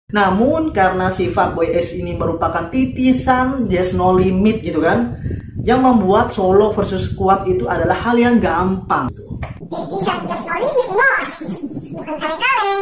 Namun karena si Fuckboy Ace ini merupakan titisan There's No Limit gitu kan, yang membuat solo versus squad itu adalah hal yang gampang. Titisan There's No Limit nih bos, bukan kaleng-kaleng.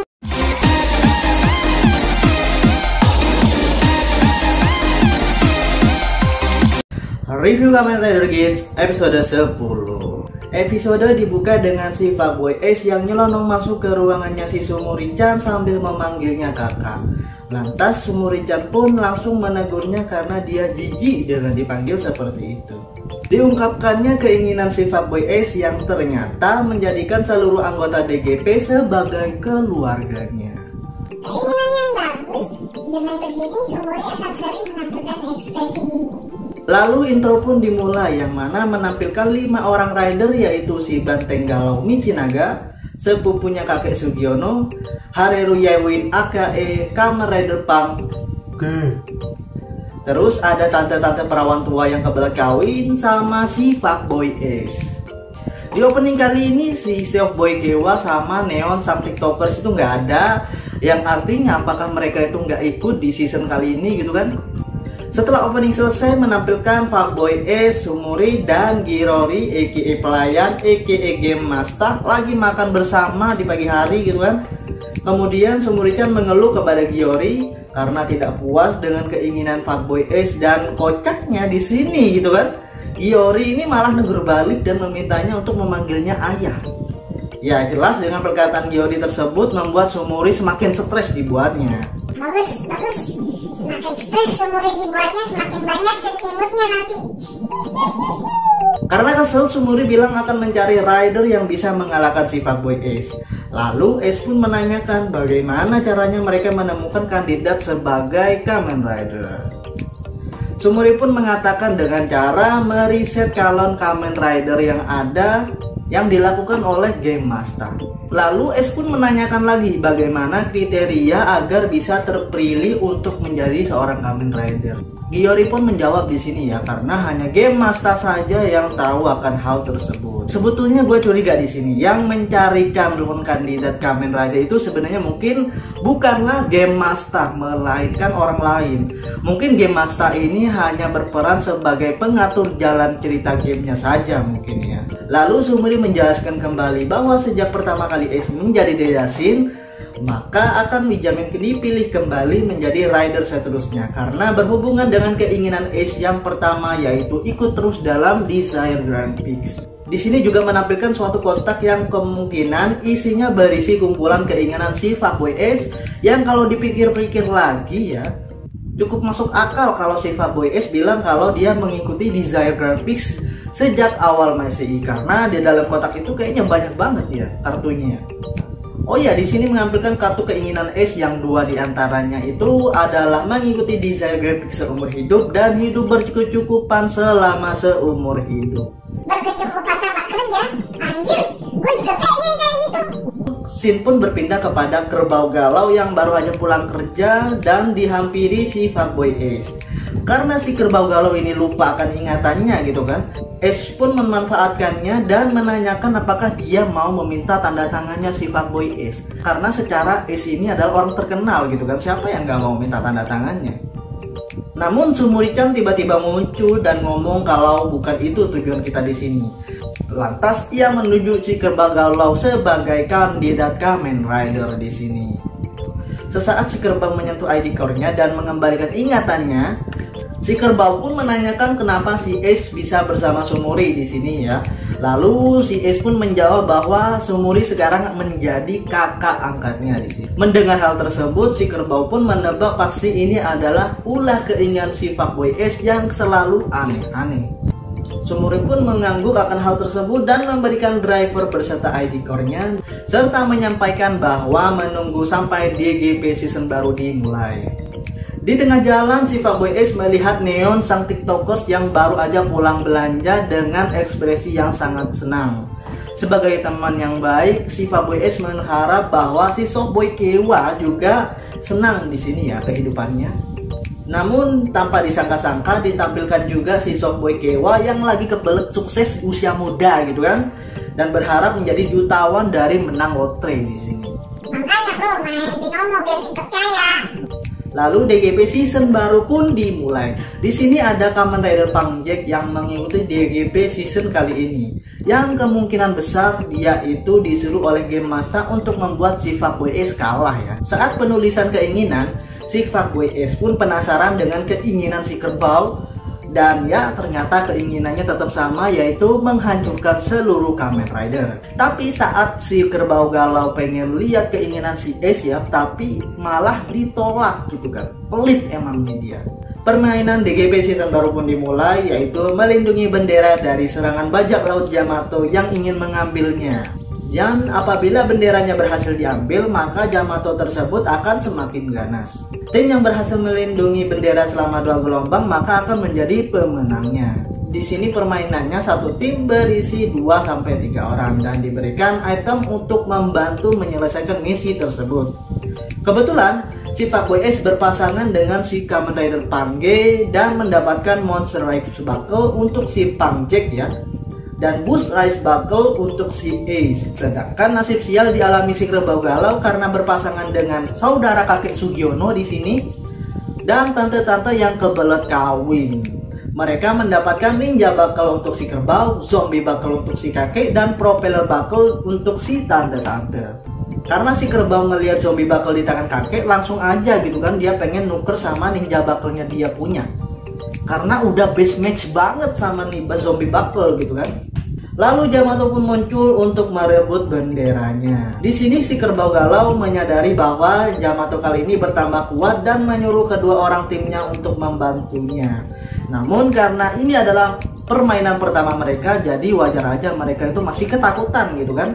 Review Kamen Rider Geats episode 10. Episode dibuka dengan si Fuckboy Ace yang nyelonong masuk ke ruangannya si Sumuri-chan sambil memanggilnya kakak. Lantas Sumuri-chan pun langsung menegurnya karena dia jijik dengan dipanggil seperti itu. Diungkapkannya keinginan si Fuckboy Ace yang ternyata menjadikan seluruh anggota DGP sebagai keluarganya. Keinginan yang bagus, dengan begitu Sumuri akan sering menampilkan ekspresi ini. Lalu intro pun dimulai yang mana menampilkan 5 orang rider, yaitu si Banteng Galau Michinaga, sepupunya kakek Sugiono, Hareru Yewin aka Kamen Rider Punk, terus ada tante-tante perawan tua yang kebelet kawin sama si Fuckboy Ace. Di opening kali ini si Boy Kewa sama Neon sang tiktokers itu nggak ada, yang artinya apakah mereka itu nggak ikut di season kali ini gitu kan. Setelah opening selesai menampilkan Fuckboy Ace, Sumuri, dan Girori aka pelayan aka game master lagi makan bersama di pagi hari gitu kan. Kemudian Sumuri-chan mengeluh kepada Giori karena tidak puas dengan keinginan Fuckboy Ace, dan kocaknya di sini gitu kan, Giori ini malah negur balik dan memintanya untuk memanggilnya ayah. Ya jelas dengan perkataan Giori tersebut membuat Sumuri semakin stres dibuatnya. Bagus. Semakin stres Sumuri dibuatnya, semakin banyak sentimutnya nanti. Karena kesel, Sumuri bilang akan mencari rider yang bisa mengalahkan si Fuckboy Ace. Lalu Ace pun menanyakan bagaimana caranya mereka menemukan kandidat sebagai Kamen Rider. Sumuri pun mengatakan dengan cara meriset calon Kamen Rider yang ada yang dilakukan oleh Game Master. Lalu Ace pun menanyakan lagi bagaimana kriteria agar bisa terpilih untuk menjadi seorang Kamen Rider. Giori pun menjawab di sini ya, karena hanya Game Master saja yang tahu akan hal tersebut. Sebetulnya gue curiga di sini, yang mencari calon kandidat Kamen Rider itu sebenarnya mungkin bukanlah Game Master, melainkan orang lain. Mungkin Game Master ini hanya berperan sebagai pengatur jalan cerita gamenya saja mungkin ya. Lalu Sumuri menjelaskan kembali bahwa sejak pertama kali Ace menjadi Dedasin, maka akan dijamin dipilih kembali menjadi rider seterusnya karena berhubungan dengan keinginan Ace yang pertama, yaitu ikut terus dalam Desire Grand Prix. Di sini juga menampilkan suatu kotak yang kemungkinan isinya berisi kumpulan keinginan si Fuckboy Ace, yang kalau dipikir-pikir lagi ya cukup masuk akal kalau si Fuckboy Ace bilang kalau dia mengikuti Desire Grand Prix sejak awal MSI, karena di dalam kotak itu kayaknya banyak banget ya kartunya. Oh ya, di sini menampilkan kartu keinginan Ace yang 2 diantaranya itu adalah mengikuti Desire Grand Prix seumur hidup dan hidup berkecukupan selama seumur hidup. Berkecukupan tanpa kerja? Anjir, gue juga pengen kayak gitu. Scene pun berpindah kepada Kerbau Galau yang baru aja pulang kerja dan dihampiri si Fuckboy Ace. Karena si Kerbau Galau ini lupa akan ingatannya gitu kan, Ace pun memanfaatkannya dan menanyakan apakah dia mau meminta tanda tangannya si Fuckboy Ace. Karena secara Ace ini adalah orang terkenal gitu kan, siapa yang gak mau minta tanda tangannya. Namun Sumuri-chan tiba-tiba muncul dan ngomong kalau bukan itu tujuan kita di sini. Lantas ia menuju si Kerbau Galau sebagai kandidat Kamen Rider di sini. Sesaat si kerbau menyentuh ID core-nya dan mengembalikan ingatannya, si kerbau pun menanyakan kenapa si Ace bisa bersama Sumuri di sini ya. Lalu si Ace pun menjawab bahwa Sumuri sekarang menjadi kakak angkatnya di sini. Mendengar hal tersebut, si kerbau pun menebak pasti ini adalah ulah keinginan si Fuckboy Ace yang selalu aneh-aneh. Sumuri pun mengangguk akan hal tersebut dan memberikan driver beserta ID core-nya serta menyampaikan bahwa menunggu sampai DGP season baru dimulai. Di tengah jalan, si Fuckboy Ace melihat Neon sang tiktokers yang baru aja pulang belanja dengan ekspresi yang sangat senang. Sebagai teman yang baik, si Fuckboy Ace mengharap bahwa si Boy Kewa juga senang di sini ya kehidupannya. Namun tanpa disangka-sangka ditampilkan juga si Boy Kewa yang lagi kebelet sukses usia muda gitu kan, dan berharap menjadi jutawan dari menang lotre di sini. Makanya bro, main binomo biar cepet kaya. Lalu DGP season baru pun dimulai. Di sini ada Kamen Rider Punk Jack yang mengikuti DGP season kali ini. Yang kemungkinan besar dia itu disuruh oleh Game Master untuk membuat si Fuckboy Ace kalah ya. Saat penulisan keinginan, si Fuckboy Ace pun penasaran dengan keinginan si kerbau. Dan ya ternyata keinginannya tetap sama, yaitu menghancurkan seluruh Kamen Rider. Tapi saat si kerbau galau pengen lihat keinginan si Ace ya, tapi malah ditolak gitu kan. Pelit emangnya dia. Permainan DGP season baru pun dimulai, yaitu melindungi bendera dari serangan bajak laut Yamato yang ingin mengambilnya. Dan apabila benderanya berhasil diambil, maka Yamato tersebut akan semakin ganas. Tim yang berhasil melindungi bendera selama 2 gelombang maka akan menjadi pemenangnya. Di sini permainannya satu tim berisi 2-3 orang dan diberikan item untuk membantu menyelesaikan misi tersebut. Kebetulan si Fuckboy Ace berpasangan dengan si Kamen Rider Punk G dan mendapatkan Monster Rise Buckle untuk si Punk Jack ya, dan Boost Rise Buckle untuk si Ace. Sedangkan nasib sial dialami si kerbau galau karena berpasangan dengan saudara kakek Sugiono di sini dan tante-tante yang kebelet kawin. Mereka mendapatkan Ninja Buckle untuk si kerbau, Zombie Buckle untuk si kakek, dan Propeller Buckle untuk si tante-tante. Karena si kerbau ngelihat Zombie Buckle di tangan kakek, langsung aja gitu kan dia pengen nuker sama Ninja Buckle-nya dia punya. Karena udah best match banget sama nih Zombie Buckle gitu kan. Lalu Yamato pun muncul untuk merebut benderanya. Di sini si kerbau galau menyadari bahwa Yamato kali ini bertambah kuat dan menyuruh kedua orang timnya untuk membantunya. Namun karena ini adalah permainan pertama mereka, jadi wajar aja mereka itu masih ketakutan gitu kan.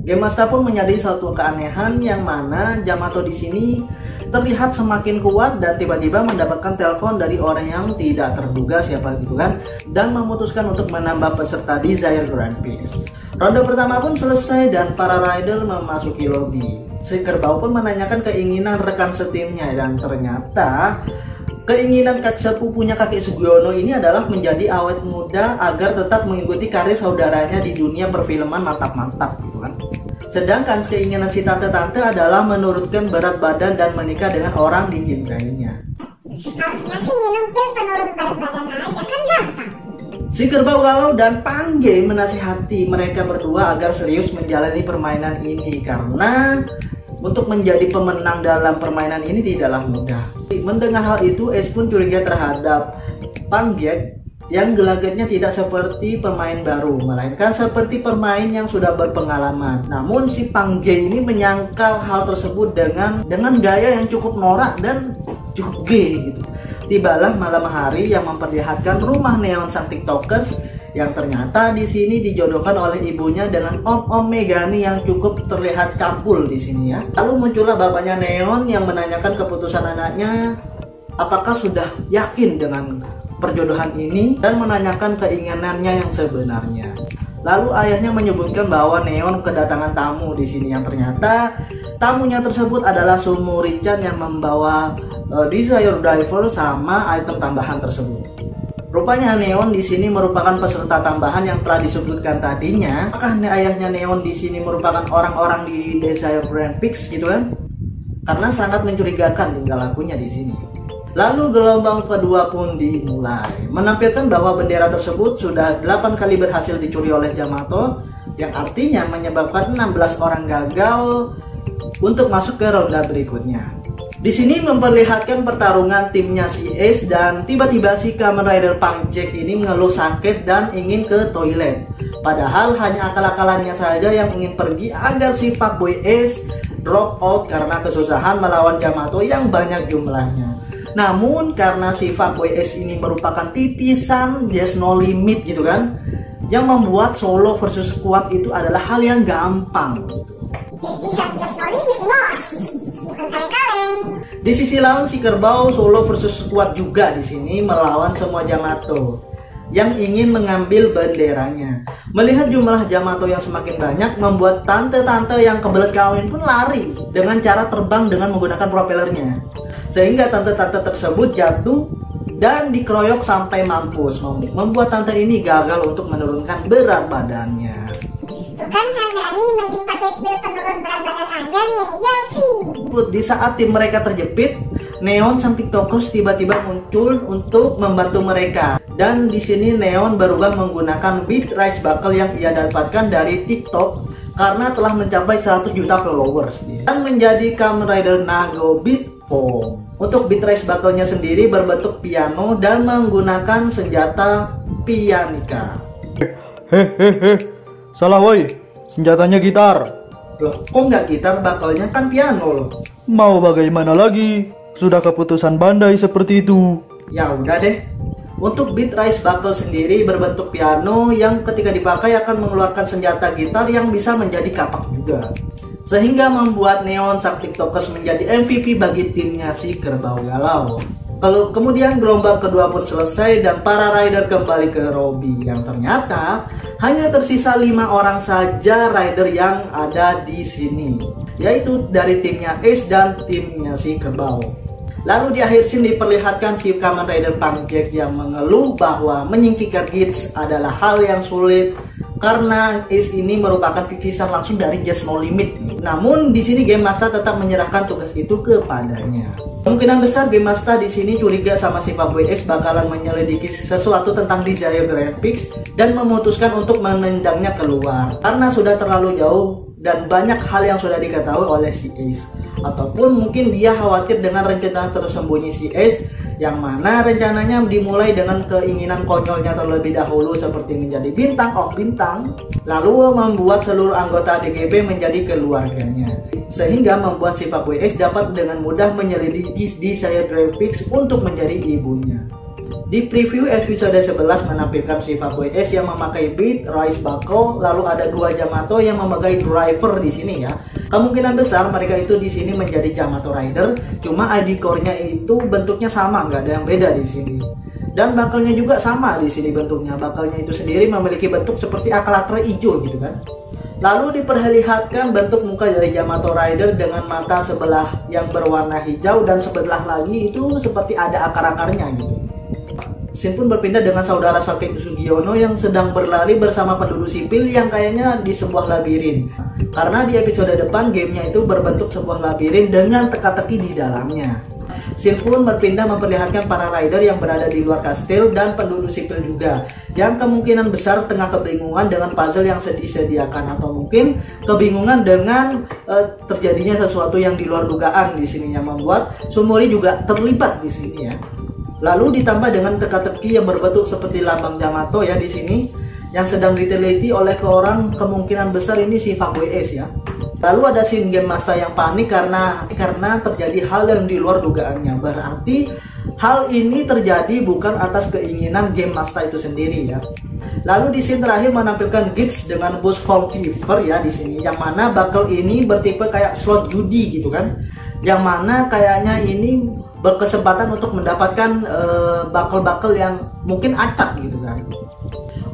Game Master pun menyadari suatu keanehan yang mana Yamato di sini terlihat semakin kuat dan tiba-tiba mendapatkan telepon dari orang yang tidak terduga siapa gitu kan, dan memutuskan untuk menambah peserta Desire Grand Prix. Ronde pertama pun selesai dan para rider memasuki lobby. Si kerbau pun menanyakan keinginan rekan setimnya dan ternyata keinginan sepupunya kakek Sugiono ini adalah menjadi awet muda agar tetap mengikuti karir saudaranya di dunia perfilman mantap-mantap gitu kan. Sedangkan keinginan si tante-tante adalah menurunkan berat badan dan menikah dengan orang dicintainya. Harusnya sih minum pil penurun berat badan aja, kan gampang. Si kerbau galau dan Punk G menasihati mereka berdua agar serius menjalani permainan ini karena untuk menjadi pemenang dalam permainan ini tidaklah mudah. Mendengar hal itu, Ace pun curiga terhadap Punk G yang gelagatnya tidak seperti pemain baru, melainkan seperti pemain yang sudah berpengalaman. Namun si Punk G ini menyangkal hal tersebut dengan gaya yang cukup norak dan cukup gay gitu. Tibalah malam hari yang memperlihatkan rumah neon sang tiktokers yang ternyata di sini dijodohkan oleh ibunya dengan Om Megani yang cukup terlihat cabul di sini ya. Lalu muncullah bapaknya Neon yang menanyakan keputusan anaknya apakah sudah yakin dengan perjodohan ini dan menanyakan keinginannya yang sebenarnya. Lalu ayahnya menyebutkan bahwa Neon kedatangan tamu di sini yang ternyata tamunya tersebut adalah Sumo Richan yang membawa Desire Diver sama item tambahan tersebut. Rupanya Neon di sini merupakan peserta tambahan yang telah disebutkan tadinya. Apakah ayahnya Neon di sini merupakan orang-orang di Desire Grand Prix gitu kan? Karena sangat mencurigakan tingkah lakunya di sini. Lalu gelombang kedua pun dimulai, menampilkan bahwa bendera tersebut sudah 8 kali berhasil dicuri oleh Yamato, yang artinya menyebabkan 16 orang gagal untuk masuk ke ronde berikutnya. Di sini memperlihatkan pertarungan timnya si Ace dan tiba-tiba si Kamen Rider Punk Jack ini mengeluh sakit dan ingin ke toilet. Padahal hanya akal-akalannya saja yang ingin pergi agar si Fuckboy Ace drop out karena kesusahan melawan Yamato yang banyak jumlahnya. Namun karena si Fuckboy Ace ini merupakan titisan There's No Limit gitu kan, yang membuat solo versus squad itu adalah hal yang gampang gitu. Titisan There's No Limit bos, bukan kaleng-kaleng. Di sisi lain si kerbau solo versus squad juga di sini melawan semua Yamato yang ingin mengambil benderanya. Melihat jumlah Yamato yang semakin banyak membuat tante-tante yang kebelet kawin pun lari dengan cara terbang dengan menggunakan propellernya. Sehingga tante-tante tersebut jatuh dan dikeroyok sampai mampus, membuat tante ini gagal untuk menurunkan berat badannya. Tuh kan Handani mending pakai pil penurun berat badan aja nih, ya sih. Di saat tim mereka terjepit, Neon sang tiktokers tiba-tiba muncul untuk membantu mereka. Dan di sini Neon berubah menggunakan Beat Rice Buckle yang ia dapatkan dari TikTok karena telah mencapai 100 juta followers dan menjadi Kamen Rider Nago Beat Form. Untuk Beat Rice Buckle-nya sendiri berbentuk piano dan menggunakan senjata pianika. Hehehe, salah woi, senjatanya gitar. Loh, kok nggak gitar? Buckle-nya kan piano loh. Mau bagaimana lagi? Sudah keputusan Bandai seperti itu. Ya udah deh. Untuk Beat Rice Buckle sendiri berbentuk piano yang ketika dipakai akan mengeluarkan senjata gitar yang bisa menjadi kapak juga. Sehingga membuat Neon sang tiktokers menjadi MVP bagi timnya si Kerbau Galau. Kalau kemudian gelombang kedua pun selesai dan para rider kembali ke Robby yang ternyata hanya tersisa 5 orang saja rider yang ada di sini, yaitu dari timnya Ace dan timnya si Kerbau. Lalu di akhir scene diperlihatkan si Kamen Rider Punk Jack yang mengeluh bahwa menyingkirkan Gits adalah hal yang sulit karena Ace ini merupakan titisan langsung dari Just No Limit. Namun di sini Game Master tetap menyerahkan tugas itu kepadanya. Kemungkinan besar Game Master di sini curiga sama si Fuckboy Ace bakalan menyelidiki sesuatu tentang Desire Graphics dan memutuskan untuk menendangnya keluar karena sudah terlalu jauh dan banyak hal yang sudah diketahui oleh si Ace. Ataupun mungkin dia khawatir dengan rencana tersembunyi si Ace yang mana rencananya dimulai dengan keinginan konyolnya terlebih dahulu seperti menjadi bintang bintang, lalu membuat seluruh anggota DGB menjadi keluarganya, sehingga membuat si Fuckboy Ace dapat dengan mudah menyelidiki Desire Graphics untuk menjadi ibunya. Di preview episode 11 menampilkan si Fuckboy Ace yang memakai Beat Rice Buckle, lalu ada 2 Yamato yang memakai driver di sini ya. Kemungkinan besar mereka itu di sini menjadi Yamato Rider, cuma ID core-nya itu bentuknya sama, nggak ada yang beda di sini. Dan buckle-nya juga sama di sini bentuknya. Buckle-nya itu sendiri memiliki bentuk seperti akar-akar hijau gitu kan. Lalu diperlihatkan bentuk muka dari Yamato Rider dengan mata sebelah yang berwarna hijau dan sebelah lagi itu seperti ada akar-akarnya gitu. Scene pun berpindah dengan saudara Sake Sugiono yang sedang berlari bersama penduduk sipil yang kayaknya di sebuah labirin. Karena di episode depan gamenya itu berbentuk sebuah labirin dengan teka-teki di dalamnya. Scene pun berpindah memperlihatkan para rider yang berada di luar kastil dan penduduk sipil juga, yang kemungkinan besar tengah kebingungan dengan puzzle yang disediakan, atau mungkin kebingungan dengan terjadinya sesuatu yang di luar dugaan di sini yang membuat Sumori juga terlibat di sini ya. Lalu ditambah dengan teka-teki yang berbentuk seperti lambang Yamato ya di sini yang sedang diteliti oleh orang, kemungkinan besar ini si Fuckboy Ace ya. Lalu ada scene Game Master yang panik karena terjadi hal yang di luar dugaannya. Berarti hal ini terjadi bukan atas keinginan Game Master itu sendiri ya. Lalu di scene terakhir menampilkan Gits dengan Boost Form Fever ya di sini, yang mana buckle ini bertipe kayak slot judi gitu kan. Yang mana kayaknya ini berkesempatan untuk mendapatkan buckle-buckle yang mungkin acak gitu kan.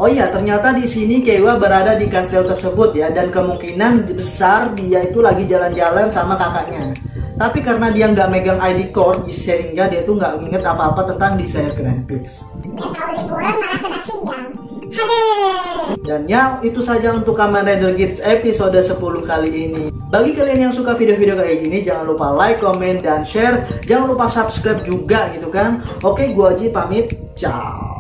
Oh iya, ternyata di sini Keiwa berada di kastil tersebut ya, dan kemungkinan besar dia itu lagi jalan-jalan sama kakaknya. Tapi karena dia nggak megang ID core, sehingga dia tuh nggak inget apa-apa tentang Desire Graphics. Dan ya, itu saja untuk Kamen Rider Gits episode 10 kali ini. Bagi kalian yang suka video-video kayak gini, jangan lupa like, comment, dan share. Jangan lupa subscribe juga gitu kan. Oke, gua Aji pamit. Ciao.